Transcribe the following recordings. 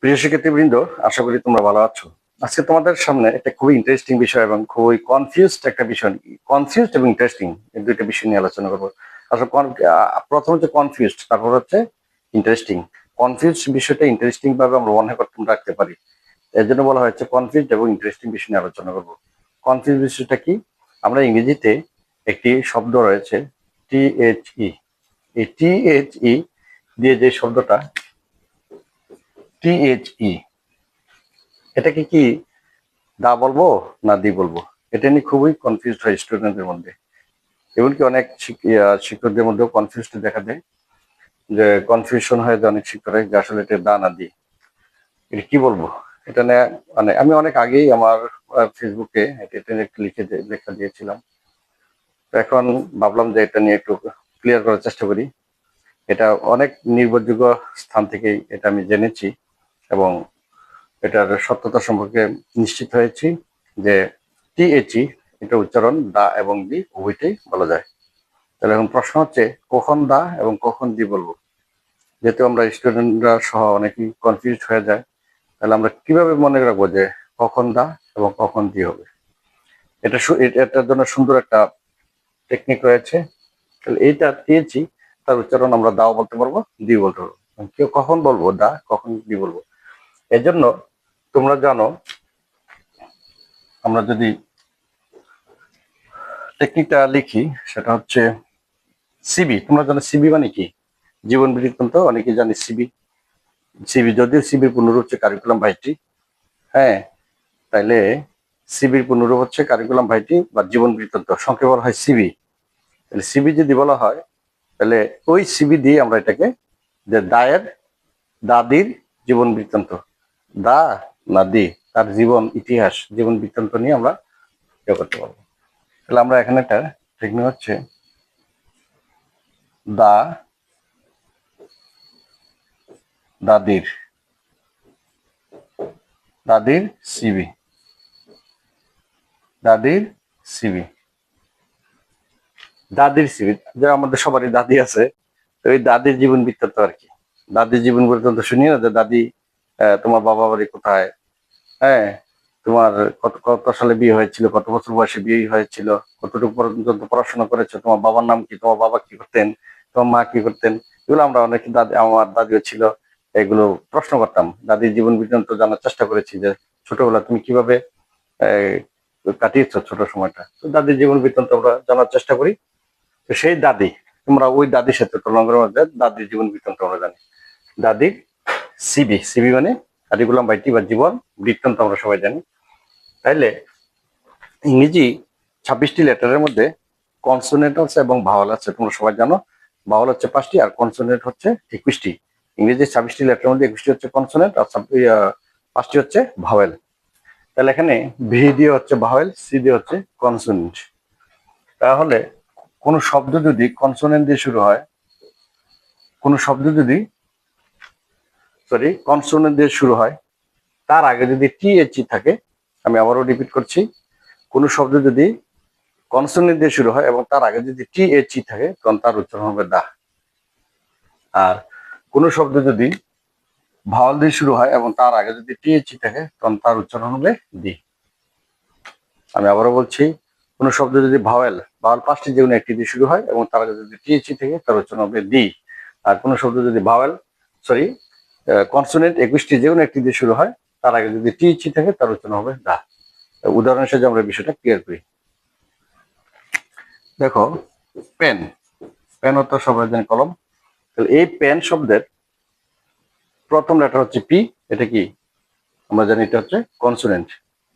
প্রিয় শিক্ষার্থীবৃন্দ, আশা করি তোমরা ভালো আছো। আজকে তোমাদের সামনে একটা খুবই ইন্টারেস্টিং বিষয় এবং খুবই কনফিউজড একটা বিষয়, কনফিউজড এবং ইন্টারেস্টিং এই দুইটা বিষয় নিয়ে আলোচনা করবো। আসলে প্রথম হচ্ছে কনফিউজড, তারপর হচ্ছে ইন্টারেস্টিং। কনফিউজড বিষয়টা ইন্টারেস্টিং ভাবে আমরা মনে করতে রাখতে পারি, এর জন্য বলা হয়েছে কনফিউজড এবং ইন্টারেস্টিং বিষয় নিয়ে আলোচনা করবো। কনফিউজ বিষয়টা কি? আমরা ইংরেজিতে একটি শব্দ রয়েছে টিএইচই। এই টিএইচই দিয়ে যে শব্দটা টিএইচই, এটাকে কি দা বলবো না দি বলবো, এটা নিয়ে খুবই কনফিউজ হয় স্টুডেন্টদের মধ্যে। এমনকি অনেক শিক্ষকদের মধ্যেও কনফিউজ দেখা দেয়, যে কনফিউশন হয়ে যায় অনেক শিক্ষকরা যে আসলে এটা দা না দি, এটা কি বলবো। এটা নিয়ে মানে আমি অনেক আগেই আমার ফেসবুকে এটা নিয়ে একটু লেখা দিয়েছিলাম। তো এখন ভাবলাম যে এটা নিয়ে একটু ক্লিয়ার করার চেষ্টা করি। এটা অনেক নির্ভরযোগ্য স্থান থেকেই এটা আমি জেনেছি এবং এটার সত্যতা সম্পর্কে নিশ্চিত হয়েছি যে টিএচই এটা উচ্চারণ দা এবং দি উভয়টাই বলা যায়। তাহলে এখন প্রশ্ন হচ্ছে কখন দা এবং কখন দি বলবো। যেহেতু আমরা স্টুডেন্টরা সহ অনেকেই কনফিউজ হয়ে যায়, তাহলে আমরা কিভাবে মনে রাখবো যে কখন দা এবং কখন দি হবে। এটার জন্য সুন্দর একটা টেকনিক রয়েছে। তাহলে এইটা টিএচই, তার উচ্চারণ আমরা দাও বলতে পারবো, দি বলতে পারবো। কেউ কখন বলবো দা, কখন দি বলবো। এই জন্য তোমরা জানো, আমরা যদি টেকনিকটা লিখি সেটা হচ্ছে সিবি। তোমরা জানো সিবি মানে কি? জীবন বৃত্তান্ত, অনেকে জানে সিবি। সিবি যদিও সিবির পূর্ণরূপ হচ্ছে কারিকুলাম ভাইটি, হ্যাঁ, তাইলে সিবির পূর্ণরূপ হচ্ছে কারিকুলাম ভাইটি বা জীবন বৃত্তান্ত, সংক্ষেপে বলা হয় সিবি। তাহলে সিবি যদি বলা হয়, তাহলে ওই সিবি দিয়ে আমরা এটাকে যে দায়ের দাদির জীবন বৃত্তান্ত, দা না দি, তার জীবন ইতিহাস জীবন বৃত্তান্ত নিয়ে আমরা ইয়ে করতে পারবো। তাহলে আমরা এখানে একটা টেকনিক হচ্ছে দা দাদির দাদির সিবি, দাদির সিবি, দাদির সিবি। যে আমাদের সবারই দাদি আছে, তো ওই দাদির জীবন বৃত্তান্ত আর কি। দাদির জীবন বৃত্তান্ত শুনি না, যে দাদি তোমার বাবা বাড়ি কোথায়, হ্যাঁ, তোমার কত কত সালে বিয়ে হয়েছিল, কত বছর বয়সে বিয়ে হয়েছিল, কতটুকু পর্যন্ত পড়াশোনা করেছো, তোমার বাবার নাম কি, তোমার বাবা কি করতেন, তোমার মা কি করতেন। এগুলো আমরা অনেক দাদি, আমার দাদিও ছিল, এগুলো প্রশ্ন করতাম। দাদির জীবন বৃত্তান্ত জানার চেষ্টা করেছি যে ছোটবেলা তুমি কিভাবে কাটিয়েছো ছোট সময়টা। তো দাদির জীবন বৃত্তান্ত আমরা জানার চেষ্টা করি। তো সেই দাদি, তোমরা ওই দাদির সাথে তুলনা করে মধ্যে দাদির জীবন বৃত্তান্ত আমরা জানি। দাদির সিবি, সিবি মানে কারিকুলাম ভাইটি বা জীবন বৃত্তান্ত আমরা সবাই জানি। তাইলে ইংরেজি 26টি লেটারের মধ্যে কনসোনেন্ট আছে এবং ভাওয়াল আছে, তোমরা সবাই জানো। ভাওয়াল হচ্ছে 5টি আর কনসোনেন্ট হচ্ছে 21টি। ইংরেজি 26টি লেটারের মধ্যে 21টি হচ্ছে কনসোনেন্ট আর 5টি হচ্ছে ভাওয়েল। তাহলে এখানে ভি দিয়ে হচ্ছে ভাওয়েল, সি দিয়ে হচ্ছে কনসোনেন্ট। তাহলে কোন শব্দ যদি কনসোনেন্ট দিয়ে শুরু হয়, কোন শব্দ যদি কনসোনেন্ট দিয়ে শুরু হয়, তার আগে যদি টিএচই থাকে, আমি আবারও রিপিট করছি, কোন শব্দ যদি কনসোনেন্ট দিয়ে শুরু হয় এবং তার আগে যদি টিএচই থাকে, তখন তার উচ্চারণ হবে দা। আর কোন শব্দ যদি ভাওয়াল দিয়ে শুরু হয় এবং তার আগে যদি টিএচই থাকে, তখন তার উচ্চারণ হবে দি। আমি আবারও বলছি, কোন শব্দ যদি ভাওয়াল 5টি যে কোনো একটি দিয়ে শুরু হয় এবং তার আগে যদি টিএচই থাকে, তার উচ্চারণ হবে দি। আর কোন শব্দ যদি ভাওয়াল কনসোনেন্ট 21টি যে কোনো একটি দিয়ে শুরু হয়, তার আগে যদি টিএচই থাকে, তার উচ্চারণ হবে দা। উদাহরণ হিসেবে আমরা বিষয়টা ক্লিয়ার করি। দেখো, পেন, পেন অর্থ সবাই জানি কলম। তাহলে এই পেন শব্দের প্রথম লেটার হচ্ছে পি। এটা কি আমরা জানি, এটা হচ্ছে কনসোনেন্ট।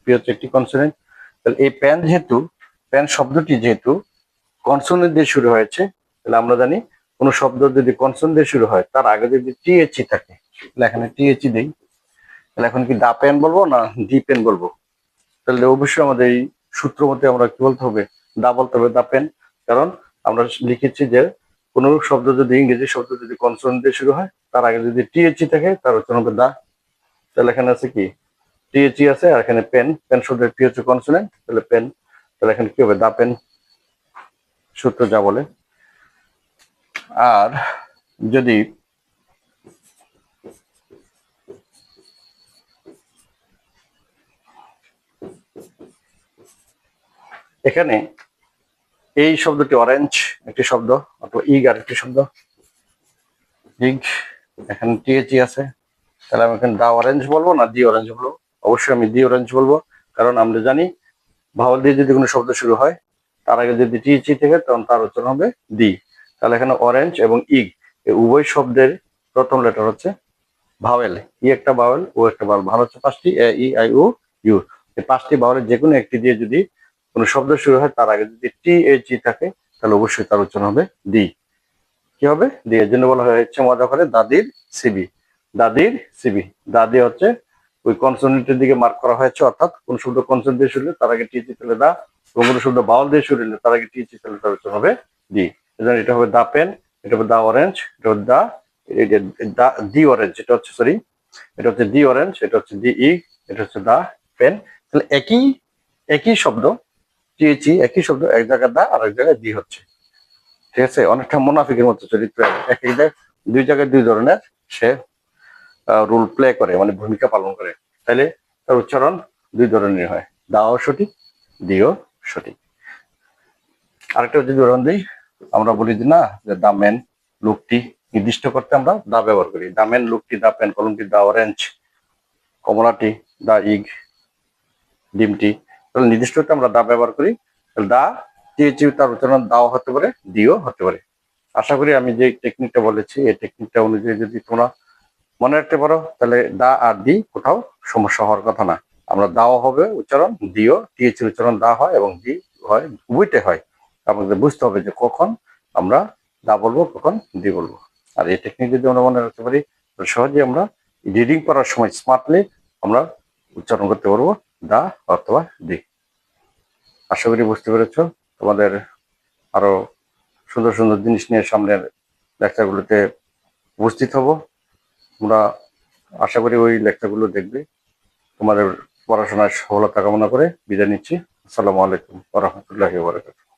পি হচ্ছে একটি কনসোনেন্ট। তাহলে এই পেন যেহেতু, পেন শব্দটি যেহেতু কনসোনেন্ট দিয়ে শুরু হয়েছে, তাহলে আমরা জানি কোন শব্দ যদি কনসোনেন্ট দিয়ে শুরু হয়, তার আগে যদি টিএচই থাকে, তাহলে এখানে টিএচই দেই। তাহলে এখন কি দা পেন বলবো না ডি পেন বলবো? তাহলে অবশ্যই আমাদের এই সূত্র মতে আমরা কি বলতে হবে, দা বলতে হবে, দা পেন। কারণ আমরা লিখেছি যে কোন শব্দ যদি, ইংরেজি শব্দ যদি কনসোনেন্ট দিয়ে শুরু হয়, তার আগে যদি টিএচই থাকে, তার উচ্চারণ হবে দা। তাহলে এখানে আছে কি টিএচই আছে, আর এখানে পেন, পেন শব্দের পি হচ্ছে কনসোনেন্ট, তাহলে পেন। তাহলে এখানে কি হবে, দা পেন, সূত্র যা বলে। আর যদি এখানে এই শব্দটি অরেঞ্জ একটি শব্দ, অথবা ইগ আরেকটি শব্দ। ইগ, এখানে টিএচই আছে, তাহলে আমি এখানে দা অরেঞ্জ বলবো না দি অরেঞ্জ বলবো? অবশ্যই আমি দি অরেঞ্জ বলবো, কারণ আমরা জানি ভাওয়াল দিয়ে যদি কোনো শব্দ শুরু হয় তার আগে যদি টিএচই থাকে তখন তার উচ্চারণ হবে দি। তাহলে এখানে অরেঞ্জ এবং ইগ এই উভয় শব্দের প্রথম লেটার হচ্ছে ভাওয়েল। ই একটা ভাওয়েল, ও একটা ভাওয়েল। ভালো হচ্ছে পাঁচটি, এ ই আই ও ইউ। এই পাঁচটি ভাওয়েলের যে কোনো একটি দিয়ে যদি কোনো শব্দ শুরু হয় তার আগে যদি টি এইচ ই থাকে তাহলে অবশ্যই তার উচ্চারণ হবে দি। কি হবে? দি। এর জন্য বলা হয়েছে মজা করে দাদির সিবি। দাদির সিবি, দাদি হচ্ছে ওই কনসোনেন্টের দিকে মার্ক করা হয়েছে, অর্থাৎ কোন শব্দ কনসোনেন্ট দিয়ে শুরু হলে তার আগে টিচি তাহলে দা, এবং কোন শব্দ ভাওয়াল দিয়ে শুরু হলে তার আগে টিচি তাহলে তার উচ্চারণ হবে দি। এজন্য এটা হবে দা পেন, এটা হবে দা অরেঞ্জ, এটা হবে দা দি অরেঞ্জ, এটা হচ্ছে সরি, এটা হচ্ছে দি অরেঞ্জ, এটা হচ্ছে দি ই, এটা হচ্ছে দা পেন। তাহলে একই একই শব্দ টিএচই, একই শব্দ এক জায়গায় দা আর এক জায়গায় দি হচ্ছে। ঠিক আছে, অনেকটা মুনাফিকের মতো চরিত্র। এক এক দুই জায়গায় দুই ধরনের সে রোল প্লে করে, মানে ভূমিকা পালন করে। তাহলে তার উচ্চারণ দুই ধরনের হয়, দাও সঠিক, দিও সঠিক। আরেকটা যদি উদাহরণ দিই, আমরা বলি যে না যে দা ম্যান, লোকটি নির্দিষ্ট করতে আমরা দা ব্যবহার করি। দা ম্যান, লোকটি, দা পেন, কলমটি, দা অরেঞ্জ, কমলাটি, দা ইগ, ডিমটি। তাহলে নির্দিষ্ট করতে আমরা দা ব্যবহার করি। দা টিএচইউ তার উচ্চারণ দাও হতে পারে, দিও হতে পারে। আশা করি আমি যে টেকনিকটা বলেছি এই টেকনিকটা অনুযায়ী যদি তোমরা মনে রাখতে পারো তাহলে দা আর দি কোথাও সমস্যা হওয়ার কথা না। আমরা দাও হবে উচ্চারণ, দিও টিএচইউ উচ্চারণ দা হয় এবং দি হয়, উভয়টাই হয়। আমাদের বুঝতে হবে যে কখন আমরা দা বলবো, কখন দি বলবো। আর এই টেকনিক যদি আমরা মনে রাখতে পারি তাহলে সহজেই আমরা রিডিং করার সময় স্মার্টলি আমরা উচ্চারণ করতে পারবো দা অথবা দি। আশা করি বুঝতে পেরেছো। তোমাদের আরো সুন্দর সুন্দর জিনিস নিয়ে সামনের লেকচারগুলোতে উপস্থিত হব। তোমরা আশা করি ওই লেকচারগুলো দেখবে। তোমাদের পড়াশোনার সফলতা কামনা করে বিদায় নিচ্ছি। আসসালামু আলাইকুম ওয়া রাহমাতুল্লাহি ওয়া বারাকাতুহু।